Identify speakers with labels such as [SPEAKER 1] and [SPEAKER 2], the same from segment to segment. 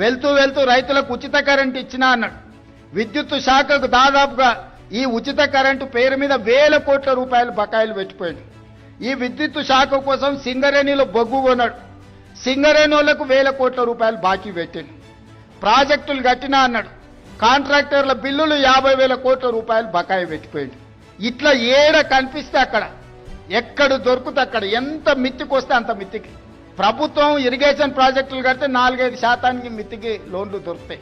[SPEAKER 1] వెళ్తూ వెళ్తూ రైతులకు ఉచిత కరెంటు ఇచ్చినా అన్నాడు. విద్యుత్ శాఖకు దాదాపుగా ఈ ఉచిత కరెంటు పేరు మీద వేల కోట్ల రూపాయలు బకాయిలు పెట్టిపోయాడు. ఈ విద్యుత్ శాఖ కోసం సింగరేణిలో బొగ్గు కొన్నాడు. సింగరేణులకు వేల కోట్ల రూపాయలు బాకీ పెట్టాడు. ప్రాజెక్టులు కట్టినా అన్నాడు. కాంట్రాక్టర్ల బిల్లులు 50,000 కోట్ల రూపాయలు బకాయి పెట్టిపోయాడు. ఇట్లా ఏడ కనిపిస్తే అక్కడ, ఎక్కడ దొరుకుతే అక్కడ, ఎంత మిత్తికొస్తే అంత మిత్తికి ప్రభుత్వం ఇరిగేషన్ ప్రాజెక్టులు కడితే 4-5% మిత్తికి లోన్లు దొరుకుతాయి.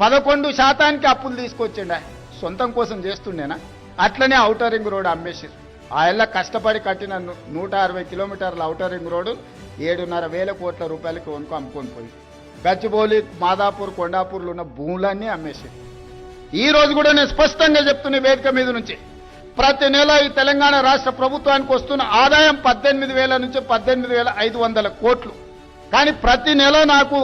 [SPEAKER 1] 11% అప్పులు తీసుకొచ్చిండ. సొంతం కోసం చేస్తుండేనా? అట్లనే ఔటర్ రింగ్ రోడ్ అమ్మేసారు. ఆయన కష్టపడి కట్టిన 160 కిలోమీటర్ల ఔటర్ రింగ్ రోడ్డు 7,500 కోట్ల రూపాయలకి వనుకో అమ్ముకొని పోయి గచ్చిబౌలి, మాదాపూర్, కొండాపూర్లో ఉన్న భూములన్నీ అమ్మేసారు. ఈ రోజు కూడా నేను స్పష్టంగా చెప్తున్న వేదిక మీద నుంచి, ప్రతి నెల ఈ తెలంగాణ రాష్ట్ర ప్రభుత్వానికి వస్తున్న ఆదాయం 18,000 నుంచి 18,500 కోట్లు. కానీ ప్రతి నెల నాకు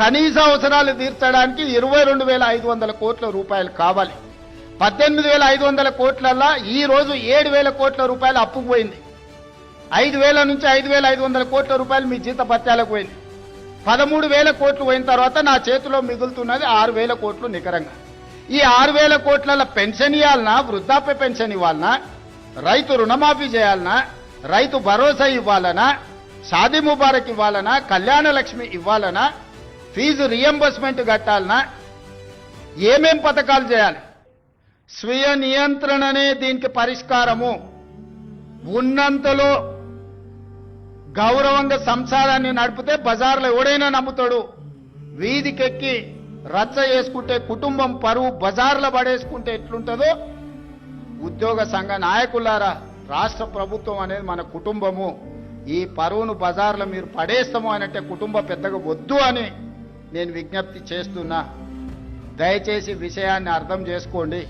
[SPEAKER 1] కనీస అవసరాలు తీర్చడానికి 22,500 కోట్ల రూపాయలు కావాలి. 18,500 కోట్లల్లా ఈ రోజు 7,000 కోట్ల రూపాయలు అప్పుకు పోయింది. 5,000 నుంచి 5,500 కోట్ల రూపాయలు మీ జీత భత్యాలకు పోయింది. 13,000 కోట్లు పోయిన తర్వాత నా చేతిలో మిగులుతున్నది 6,000 కోట్లు నికరంగా. ఈ 6,000 కోట్ల పెన్షన్ ఇవ్వాలనా, వృద్ధాప్య పెన్షన్ ఇవ్వాలనా, రైతు రుణమాఫీ చేయాలనా, రైతు భరోసా ఇవ్వాలనా, షాదీ ముబారక్ ఇవ్వాలనా, కళ్యాణ లక్ష్మి ఇవ్వాలనా, ఫీజు రియంబర్స్మెంట్ కట్టాలనా, ఏమేం పథకాలు చేయాలి? స్వీయ నియంత్రణనే దీనికి పరిష్కారము. ఉన్నంతలో గౌరవంగా సంసారాన్ని నడిపితే బజార్లో ఎవడైనా నమ్ముతాడు. వీధికెక్కి రచ్చ చేసుకుంటే, కుటుంబం పరువు బజార్లో పడేసుకుంటే ఎట్లుంటుందో, ఉద్యోగ సంఘ నాయకులారా, రాష్ట్ర ప్రభుత్వం అనేది మన కుటుంబము. ఈ పరువును బజార్లో మీరు పడేస్తాము అనంటే కుటుంబ పెద్దగా వద్దు అని నేను విజ్ఞప్తి చేస్తున్నా. దయచేసి విషయాన్ని అర్థం చేసుకోండి.